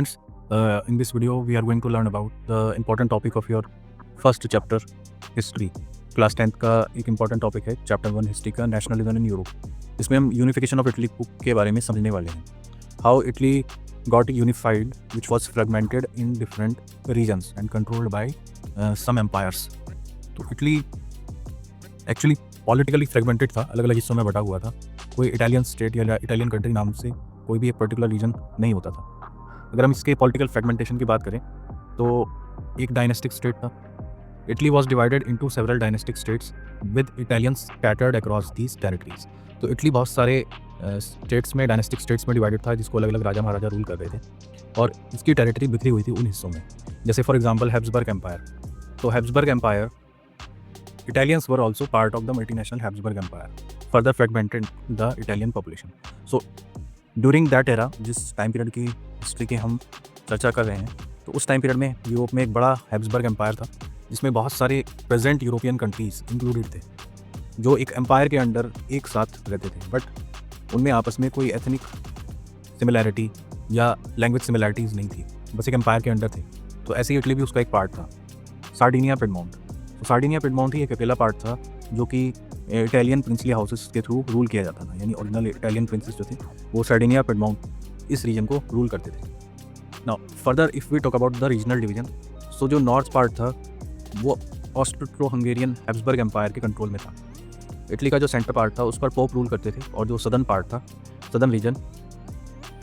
In this video, we are going to learn about the important topic of your first chapter, history. Class 10th का एक important topic है chapter 1 history का, nationalism in Europe. इसमें हम unification of Italy के बारे में समझने वाले हैं. How Italy got unified, which was fragmented in different regions and controlled by some empires. तो इटली एक्चुअली पॉलिटिकली फ्रेगमेंटेड था, अलग अलग हिस्सों में बटा हुआ था. कोई इटालियन स्टेट या इटालियन कंट्री नाम से कोई भी एक पर्टिकुलर रीजन नहीं होता था. अगर हम इसके पॉलिटिकल फ्रेगमेंटेशन की बात करें तो एक डायनेस्टिक स्टेट था. Italy was divided into several dynastic states with Italians scattered across these territories. तो इटली बहुत सारे स्टेट्स में, डायनेस्टिक स्टेट्स में डिवाइडेड था, जिसको अलग अलग राजा महाराजा रूल कर रहे थे, और इसकी टेरिटरी बिखरी हुई थी उन हिस्सों में. जैसे फॉर एग्जांपल हैब्सबर्ग एम्पायर. तो Habsburg empire, Italians were also part of the multinational Habsburg Empire, further fragmented the Italian population. So during that era, जिस टाइम पीरियड की हिस्ट्री की हम चर्चा कर रहे हैं, तो उस टाइम पीरियड में यूरोप में एक बड़ा हैब्सबर्ग एम्पायर था, जिसमें बहुत सारे प्रेजेंट यूरोपियन कंट्रीज इंक्लूडेड थे, जो एक एम्पायर के अंडर एक साथ रहते थे, बट उनमें आपस में कोई एथनिक सिमिलैरिटी या लैंग्वेज सिमिलैरिटीज़ नहीं थी, बस एक एम्पायर के अंडर थे. तो ऐसे ही इटली भी उसका एक पार्ट था, सार्डिनिया पिडमोंट. सार्डिनिया पिडमोंट ही एक अकेला पार्ट था जो कि इटालियन प्रिंसली हाउसेस के थ्रू रूल किया जाता था. यानी ओरिजिनल इटालियन प्रिंसेस जो थे वो सार्डिनिया पिडमोंट इस रीजन को रूल करते थे. Now further if we talk about the regional division, so जो नॉर्थ पार्ट था वो ऑस्ट्रो हंगेरियन हैब्सबर्ग एम्पायर के कंट्रोल में था. इटली का जो सेंटर पार्ट था उस पर पोप रूल करते थे, और जो सदर्न पार्ट था, southern reason,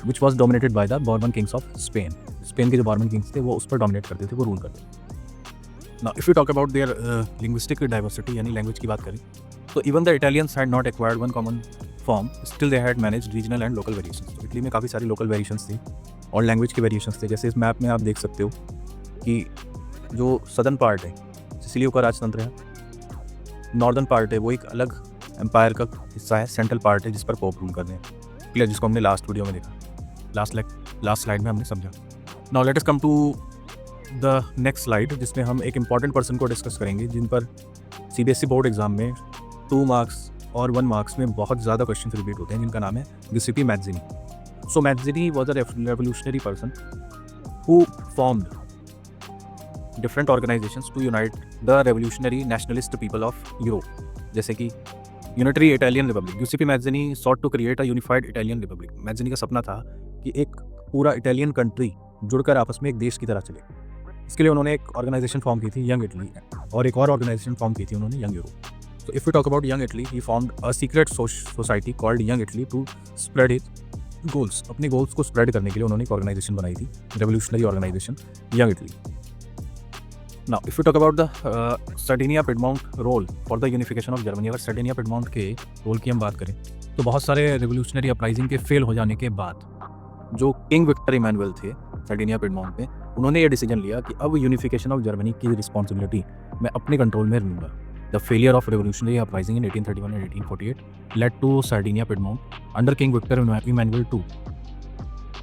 which was dominated by the Bourbon Kings of Spain. Spain के जो बॉर्बन किंग्स थे वो उस पर डोमिनेट करते थे, वो रूल करते थे. Now, if we talk about their linguistic diversity, यानी लैंग्वेज की बात करें, तो even the Italians had not acquired one common form, still they had managed regional and local variations. तो इटली में काफ़ी सारी लोकल वेरिएशंस थी और लैंग्वेज की वेरिएशंस थे. जैसे इस मैप में आप देख सकते हो कि जो सदर्न पार्ट है सिसिलियो का राजतंत्र है, नॉर्दर्न पार्ट है वो एक अलग एम्पायर का हिस्सा है, सेंट्रल पार्ट है जिस पर पोप रूल कर रहे हैं, क्लियर, जिसको हमने लास्ट वीडियो में देखा, लास्ट स्लाइड में हमने समझा. Now let us come to the next slide, जिसमें हम एक इम्पॉर्टेंट पर्सन को डिस्कस करेंगे जिन पर CBSE बोर्ड एग्जाम में 2 मार्क्स और 1 मार्क्स में बहुत ज़्यादा क्वेश्चन रिपीट होते हैं, जिनका नाम है Giuseppe Mazzini. So Mazzini was a revolutionary person who formed different organisations to unite the revolutionary nationalist people of Europe, जैसे कि unitary Italian republic. Giuseppe Mazzini sought to create a unified Italian republic. Mazzini का सपना था कि एक पूरा Italian country जुड़कर आपस में एक देश की तरह चले. इसके लिए उन्होंने एक ऑर्गेनाइजेशन फॉर्म की थी, यंग इटली, और एक और ऑर्गेनाइजेशन फॉर्म की थी उन्होंने, यंग यूरोप. तो if you talk about young Italy, he formed a secret society called young Italy to spread his goals. अपने गोल्स को स्प्रेड करने के लिए उन्होंने एक ऑर्गेनाइजेशन बनाई थी, revolutionary organisation young Italy. Now if you talk about the Sardinia Piedmont role for the unification of Germany. अगर सार्डिनिया पिडमोंट के रोल की हम बात करें तो बहुत सारे रेवोल्यूशनरी अपराइजिंग के फेल हो जाने के बाद जो किंग विक्टर इमैनुअल थे सार्डिनिया पिडमोंट में, उन्होंने ये डिसीजन लिया कि अब यूनिफिकेशन ऑफ जर्मनी की रिस्पॉन्सिबिलिटी मैं अपने कंट्रोल में लूँगा. The failure of revolutionary uprising in 1831 and 1848 led to Sardinia Piedmont under king Victor Emmanuel II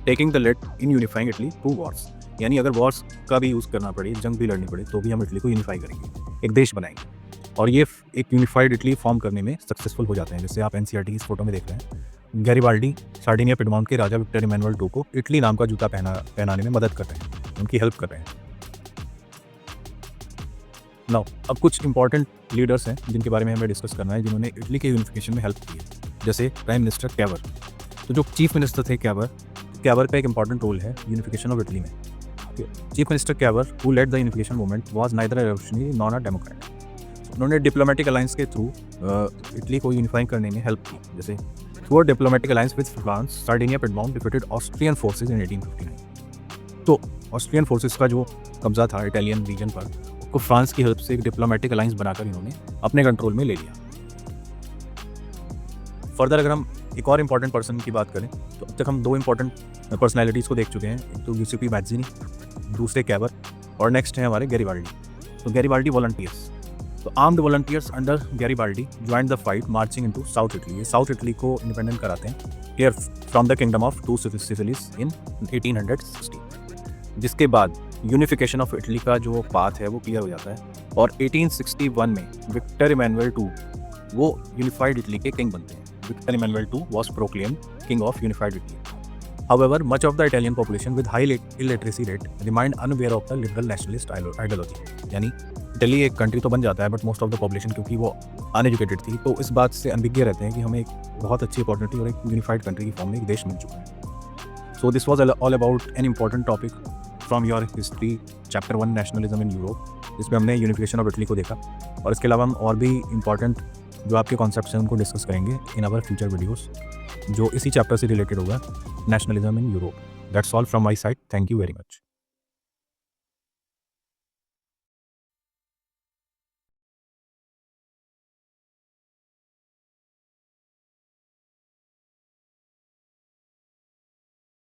taking the lead in unifying Italy to wars. यानी अगर वॉर्स का भी यूज़ करना पड़े, जंग भी लड़नी पड़े, तो भी हम इटली को यूनिफाई करेंगे, एक देश बनाएंगे, और ये एक यूनिफाइड इटली फॉर्म करने में सक्सेसफुल हो जाते हैं. जैसे आप NCERT की इस फोटो में देख रहे हैं, गैरिबाल्डी सार्डिनिया पिडमोंट के राजा विक्टर इमैनुअल II को इटली नाम का जूता पहनाने में मदद कर रहे हैं, उनकी हेल्प कर रहे हैं. नाउ अब कुछ इंपॉर्टेंट लीडर्स हैं जिनके बारे में हमें डिस्कस करना है, जिन्होंने इटली के यूनिफिकेशन में हेल्प की है. जैसे प्राइम मिनिस्टर कैवर. तो जो चीफ मिनिस्टर थे कैवर का एक इंपॉर्टेंट रोल है यूनिफिकेशन ऑफ इटली में. Chief minister Cavour who led the unification movement was neither a revolutionary nor a democrat. उन्होंने डिप्लोमेटिक अलायंस के थ्रू इटली को यूनिफाई करने में हेल्प की. जैसे through a diplomatic alliance with France, Sardinia Piedmont defeated Austrian forces in 1859. तो Austrian forces का जो कब्जा था इटालियन रीजन पर, उसको फ्रांस की हेल्प से एक डिप्लोमेटिक अलायंस बनाकर इन्होंने अपने कंट्रोल में ले लिया. फर्दर अगर हम एक और इम्पॉर्टेंट पर्सन की बात करें तो अब तक हम 2 इम्पॉर्टेंट पर्सनैलिटीज़ को देख चुके हैं, एक तो गिउसेप्पे मैज़्ज़ीनी, दूसरे कैवर, और नेक्स्ट है हमारे गैरिबाल्डी. तो गैरिबाल्डी वॉलंटियर्स. तो armed volunteers under Garibaldi joined the fight marching into south Italy. ये साउथ इटली को इंडिपेंडेंट कराते हैं here from the kingdom of 2 Sicilies in 1860. जिसके बाद यूनिफिकेशन ऑफ इटली का जो पाथ है वो क्लियर हो जाता है, और 1861 में विक्टर इमैनुअल II वो यूनिफाइड इटली के किंग बनते हैं. Victor Emmanuel II was proclaimed king of unified Italy. However, much of the Italian population with high illiteracy rate remained unaware of the liberal nationalist ideology. यानी Italy एक country तो बन जाता है but most of the population क्योंकि वो uneducated थी तो इस बात से अनभिज्ञ रहते हैं कि हमें एक बहुत अच्छी अपॉर्चुनिटी और एक यूनिफाइड कंट्री की फॉर्म में एक देश मिल चुका है. So this was all about an important topic from your history chapter 1 nationalism in Europe, जिसमें हमने यूनिफिकेशन ऑफ इटली को देखा और इसके अलावा हम और भी इंपॉर्टेंट जो आपके कॉन्सेप्ट्स हैं उनको डिस्कस करेंगे इन आवर फ्यूचर वीडियोस जो इसी चैप्टर से रिलेटेड होगा, nationalism in Europe. That's all from my side. Thank you very much.